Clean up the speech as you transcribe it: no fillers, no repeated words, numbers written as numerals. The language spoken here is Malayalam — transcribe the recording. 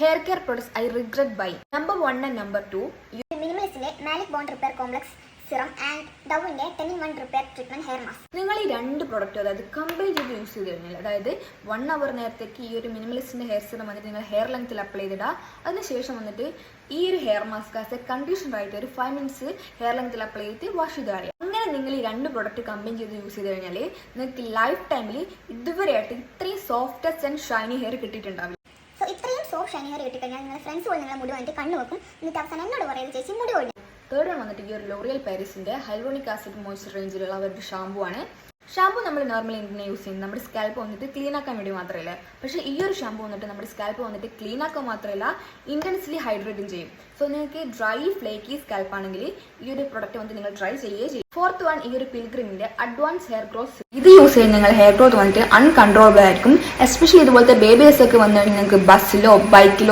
Hair care products I regret buying. Number 1 and number 2. മിനിമലിസ്റ്റിന്റെ maleic bond repair complex serum and ഡവിന്റെ 10-in-1 repair treatment hair mask. നിങ്ങൾ ഈ രണ്ട് പ്രോഡക്റ്റ് അതായത് കമ്പൈൻ ചെയ്ത് യൂസ് ചെയ്ത് കഴിഞ്ഞാൽ അതായത് 1 hour നേരത്തേക്ക് ഈ ഒരു മിനിമലിസ്റ്റിന്റെ ഹെയർ സിറം വന്നിട്ട് നിങ്ങൾ ഹെയർ ലെങ്ത്തിൽ അപ്ലൈ ചെയ്തിടുക. അതിനുശേഷം വന്നിട്ട് ഈ ഒരു hair mask as A conditioner ആയിട്ട് ഒരു 5 minutes ഹെയർ ലെങ്ത്തിൽ അപ്ലൈ ചെയ്ത് വാഷ് ചെയ്ത് കളയുക. അങ്ങനെ നിങ്ങൾ ഈ രണ്ട് പ്രോഡക്റ്റ് കമ്പൈൻ ചെയ്ത് യൂസ് ചെയ്ത് കഴിഞ്ഞാൽ നിങ്ങൾക്ക് ലൈഫ് ടൈമിൽ ഇതുവരെയായിട്ട് ഇത്രയും സോഫ്റ്റസ്റ്റ് ആൻഡ് ഷൈനി ഹെയർ കിട്ടിയിട്ടുണ്ടാവില്ല. സോ ഇത്രയും സോഫ്റ്റ് ഷൈനി ഹെയർ കിട്ടിക്കഴിഞ്ഞാൽ നിങ്ങളുടെ ഫ്രണ്ട്സ് പോയി നിങ്ങളെ മുടി വന്നിട്ട് കണ്ണു വെക്കും. എന്നിട്ട് അവസാനം എന്നോട് പറയുന്നത് ചേച്ചി മുടി കൊള്ളി. തേർഡ് വൺ വന്നിട്ട് ഈ ഒരു ലോറിയൽ പാരീസിന്റെ ഹൈലോണിക് ആസിഡ് മോയ്സ്ചർ റേഞ്ചിലുള്ള അവരുടെ ഷാമ്പു ആണ്. ഷാമ്പു നമ്മൾ നോർമലി എന്തിനാണ് യൂസ് ചെയ്യുന്നത്? നമ്മുടെ സ്കാൽപ്പ് വന്നിട്ട് ക്ലീൻ ആക്കാൻ വേണ്ടി മാത്രമല്ല. പക്ഷേ ഈ ഒരു ഷാമ്പു വന്നിട്ട് നമ്മുടെ സ്കാൽപ്പ് വന്നിട്ട് ക്ലീൻ ആക്കാൻ മാത്രമല്ല ഇൻറ്റൻസ്ലി ഹൈഡ്രേറ്റും ചെയ്യും. സോ നിങ്ങൾക്ക് ഡ്രൈ ഫ്ലേക്കി സ്കാൽപ്പ് ആണെങ്കിൽ ഈ ഒരു പ്രൊഡക്റ്റ് വന്നിട്ട് നിങ്ങൾ ട്രൈ ചെയ്യുകയും ചെയ്യും. ഫോർത്ത് വൺ ഈ ഒരു പിൽഗ്രിമിന്റെ അഡ്വാൻസ് ഹെയർ ഗ്രോത്ത്. ഇത് യൂസ് ചെയ്യുന്ന നിങ്ങൾ ഹെയർ ഗ്രോത്ത് വന്നിട്ട് അൺകൺട്രോളബിൾ ആയിരിക്കും. എസ്പെഷ്യലി ഇതുപോലത്തെ ബേബീസ് ഒക്കെ വന്നു കഴിഞ്ഞാൽ നിങ്ങൾക്ക് ബസ്സിലോ ബൈക്കിലോ